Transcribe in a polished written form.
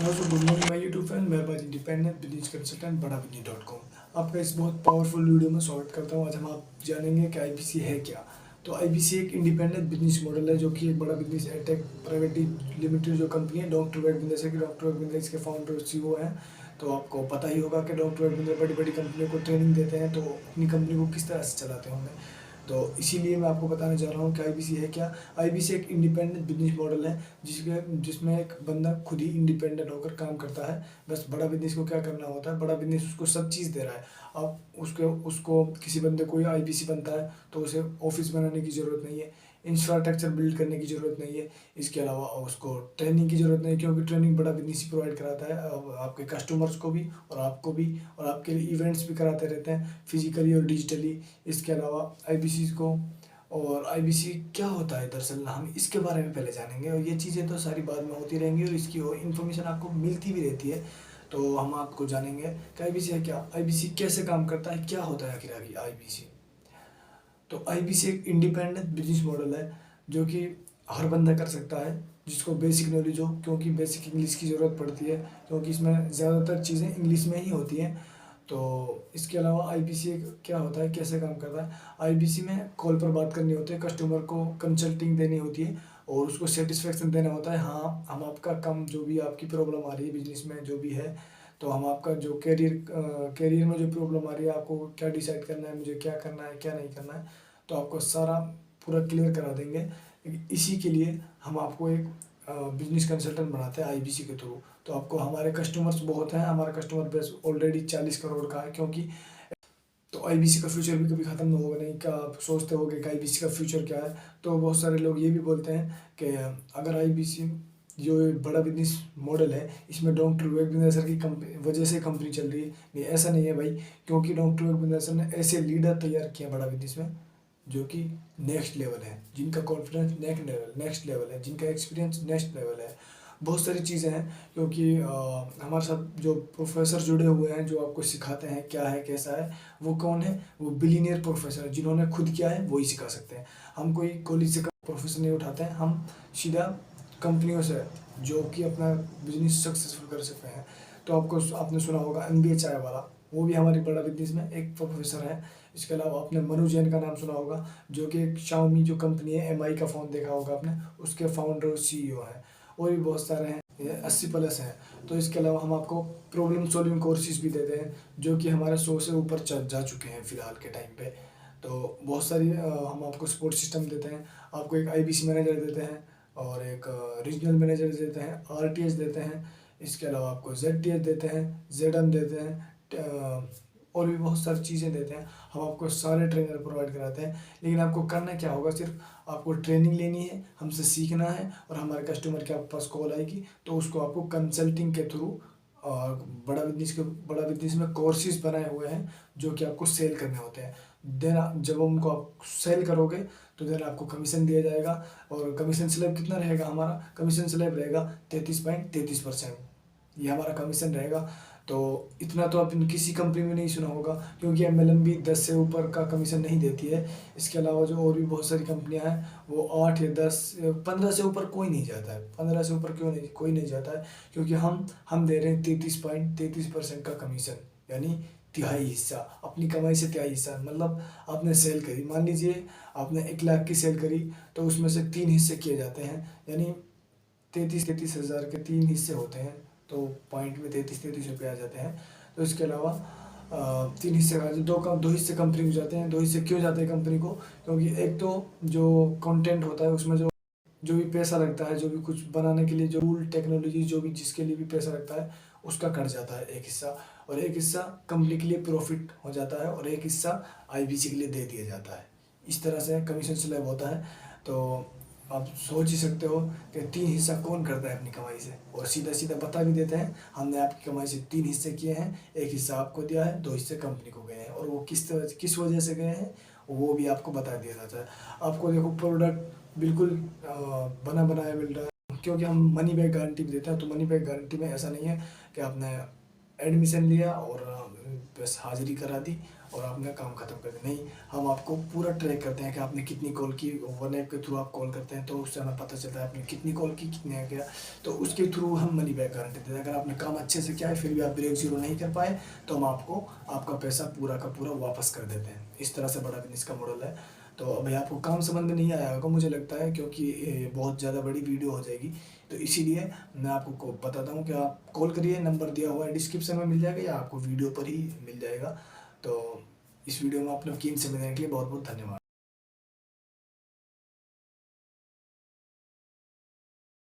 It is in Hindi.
दोस्तों good morning my YouTube fan. मैं बाज इंडिपेंडेंट बिजनेस कंसल्टेंट बड़ा बिजनेस .com आपका इस बहुत पावरफुल वीडियो में स्वागत करता हूं। आज हम आप जानेंगे कि आईबीसी है क्या। तो आईबीसी एक इंडिपेंडेंट बिजनेस मॉडल है जो कि एक बड़ा बिजनेस एटेक प्राइवेट लिमिटेड जो कंपनी है, डॉक्टर वेगविंदर की डॉक्टर वेगविंदर इसके फाउंडर और सीईओ हैं। तो आपको पता ही होगा कि डॉक्टर वेगविंदर बड़ी बड़ी कंपनियों को ट्रेनिंग देते हैं, तो अपनी कंपनी को किस तरह से चलाते होंगे। तो इसीलिए मैं आपको बताने जा रहा हूँ कि आईबीसी है क्या। आईबीसी एक इंडिपेंडेंट बिजनेस मॉडल है जिसमें एक बंदा खुद ही इंडिपेंडेंट होकर काम करता है। बस बड़ा बिजनेस को क्या करना होता है, बड़ा बिजनेस उसको सब चीज़ दे रहा है। अब उसको उसको किसी बंदे को आईबीसी बनता है तो उसे ऑफिस बनाने की ज़रूरत नहीं है, इंफ्रास्ट्रक्चर बिल्ड करने की ज़रूरत नहीं है। इसके अलावा उसको ट्रेनिंग की ज़रूरत नहीं है, क्योंकि ट्रेनिंग बड़ा बिजनेस ही प्रोवाइड कराता है आपके कस्टमर्स को भी और आपको भी, और आपके लिए इवेंट्स भी कराते रहते हैं फिजिकली और डिजिटली। इसके अलावा आईबीसी को और आईबीसी क्या होता है दरअसल, हम इसके बारे में पहले जानेंगे। और ये चीज़ें तो सारी बाद में होती रहेंगी और इसकी इन्फॉर्मेशन आपको मिलती भी रहती है। तो हम आपको जानेंगे कि आईबीसी है क्या, आईबीसी कैसे काम करता है, क्या होता है आखिर आईबीसी। तो आईबीसी एक इंडिपेंडेंट बिजनेस मॉडल है जो कि हर बंदा कर सकता है जिसको बेसिक नॉलेज हो, क्योंकि बेसिक इंग्लिश की ज़रूरत पड़ती है, क्योंकि इसमें ज़्यादातर चीज़ें इंग्लिश में ही होती हैं। तो इसके अलावा आईबीसी क्या होता है, कैसे काम करता है। आईबीसी में कॉल पर बात करनी होती है, कस्टमर को कंसल्टिंग देनी होती है और उसको सेटिस्फेक्शन देना होता है। हाँ, हम आपका काम, जो भी आपकी प्रॉब्लम आ रही है बिजनेस में जो भी है, तो हम आपका जो कैरियर में जो प्रॉब्लम आ रही है, आपको क्या डिसाइड करना है, मुझे क्या करना है क्या नहीं करना है, तो आपको सारा पूरा क्लियर करा देंगे। इसी के लिए हम आपको एक बिजनेस कंसल्टेंट बनाते हैं आईबीसी के थ्रू। तो आपको हमारे कस्टमर्स बहुत हैं, हमारा कस्टमर बेस ऑलरेडी 40 करोड़ का है। क्योंकि तो आईबीसी का फ्यूचर भी कभी ख़त्म होगा नहीं। क्या आप सोचते होगे कि आईबीसी का फ्यूचर क्या है, तो बहुत सारे लोग ये भी बोलते हैं कि अगर आईबीसी जो ये बड़ा बिजनेस मॉडल है, इसमें डॉक्टर वेगविंदर सर की वजह से कंपनी चल रही है। नहीं, ऐसा नहीं है भाई, क्योंकि डॉक्टर वेगविंदर सर ने ऐसे लीडर तैयार किए हैं बड़ा बिजनेस में जो कि नेक्स्ट लेवल है, जिनका कॉन्फिडेंस नेक्स्ट लेवल है, जिनका एक्सपीरियंस नेक्स्ट लेवल है। बहुत सारी चीज़ें हैं, क्योंकि हमारे साथ जो प्रोफेसर जुड़े हुए हैं जो आपको सिखाते हैं क्या है कैसा है, वो कौन है, वो बिलीनियर प्रोफेसर जिन्होंने खुद किया है, वही सिखा सकते हैं। हम कोई कॉलेज से प्रोफेसर नहीं उठाते हैं, हम सीधा कंपनियों से जो कि अपना बिजनेस सक्सेसफुल कर सकते हैं। तो आपने सुना होगा एमबीए चाय वाला, वो भी हमारी बड़ा बिजनेस में एक प्रोफेसर है। इसके अलावा आपने मनु जैन का नाम सुना होगा, जो कि एक शाओमी जो कंपनी है, एमआई का फ़ोन देखा होगा आपने, उसके फाउंडर और सीईओ हैं। और भी बहुत सारे हैं, ये 80+ हैं। तो इसके अलावा हम आपको प्रॉब्लम सॉल्विंग कोर्सेज भी देते हैं जो कि हमारे 100 से ऊपर जा चुके हैं फ़िलहाल के टाइम पे। तो बहुत सारी हम आपको सपोर्ट सिस्टम देते हैं। आपको एक आईबीसी मैनेजर देते हैं और एक रीजनल मैनेजर देते हैं, आरटीएस देते हैं। इसके अलावा आपको जेडटीएस देते हैं, जेडएम देते हैं, और भी बहुत सारी चीज़ें देते हैं। हम आपको सारे ट्रेनर प्रोवाइड कराते हैं, लेकिन आपको करना क्या होगा, सिर्फ आपको ट्रेनिंग लेनी है, हमसे सीखना है, और हमारे कस्टमर के पास कॉल आएगी तो उसको आपको कंसल्टिंग के थ्रू और बड़ा बिजनेस में कोर्सेज बनाए हुए हैं जो कि आपको सेल करने होते हैं। देन जब उनको आप सेल करोगे तो देन आपको कमीशन दिया जाएगा। और कमीशन स्लैब कितना रहेगा, हमारा कमीशन स्लैब रहेगा 33.33%। ये हमारा कमीशन रहेगा। तो इतना तो आपने किसी कंपनी में नहीं सुना होगा, क्योंकि एमएलएम भी 10 से ऊपर का कमीशन नहीं देती है। इसके अलावा जो और भी बहुत सारी कंपनियां हैं, वो 8 या 10 15 से ऊपर कोई नहीं जाता है। 15 से ऊपर क्यों नहीं, कोई नहीं जाता है, क्योंकि हम दे रहे हैं 33.33% का कमीशन, यानी तिहाई हिस्सा, अपनी कमाई से तिहाई हिस्सा। मतलब आपने सेल करी, मान लीजिए आपने 1 लाख की सेल करी, तो उसमें से 3 हिस्से किए जाते हैं, यानी 33,000 के 3 हिस्से होते हैं, तो पॉइंट में 33,000 रुपये आ जाते हैं। तो इसके अलावा 3 हिस्से का दो हिस्से कंपनी को जाते हैं। 2 हिस्से क्यों जाते हैं कंपनी को, क्योंकि एक तो जो कंटेंट होता है उसमें जो भी पैसा लगता है, जो भी कुछ बनाने के लिए जो टूल टेक्नोलॉजी जो भी जिसके लिए भी पैसा लगता है, उसका कट जाता है एक हिस्सा, और एक हिस्सा कंपनी के लिए प्रॉफिट हो जाता है, और एक हिस्सा आईबीसी के लिए दे दिया जाता है। इस तरह से कमीशन स्लैब होता है। तो आप सोच ही सकते हो कि 3 हिस्सा कौन करता है अपनी कमाई से, और सीधा सीधा बता भी देते हैं, हमने आपकी कमाई से 3 हिस्से किए हैं, एक हिस्सा आपको दिया है, 2 हिस्से कंपनी को गए हैं, और वो किस वजह से गए हैं वो भी आपको बता दिया जाता है। आपको देखो प्रोडक्ट बिल्कुल बना बनाया मिल रहा है, क्योंकि हम मनी बैक गारंटी भी देते हैं। तो मनी बैक गारंटी में ऐसा नहीं है कि आपने एडमिशन लिया और बस हाजिरी करा दी और आपने काम खत्म कर दिया। नहीं, हम आपको पूरा ट्रैक करते हैं कि आपने कितनी कॉल की। वन ऐप के थ्रू आप कॉल करते हैं तो उससे हमें पता चलता है आपने कितनी कॉल की, कितने किया, तो उसके थ्रू हम मनी बैक गारंटी देते हैं। अगर आपने काम अच्छे से किया है फिर भी आप ब्रेक जीरो नहीं कर पाए तो हम आपको आपका पैसा पूरा का पूरा वापस कर देते हैं। इस तरह से बड़ा बिजनेस का मॉडल है। तो अभी आपको काम समझ में नहीं आया होगा मुझे लगता है, क्योंकि ये बहुत ज़्यादा बड़ी वीडियो हो जाएगी। तो इसीलिए मैं आपको बताता हूँ कि आप कॉल करिए, नंबर दिया हुआ है डिस्क्रिप्शन में मिल जाएगा या आपको वीडियो पर ही मिल जाएगा। तो इस वीडियो में अपने कीमत समय देने के लिए बहुत बहुत धन्यवाद।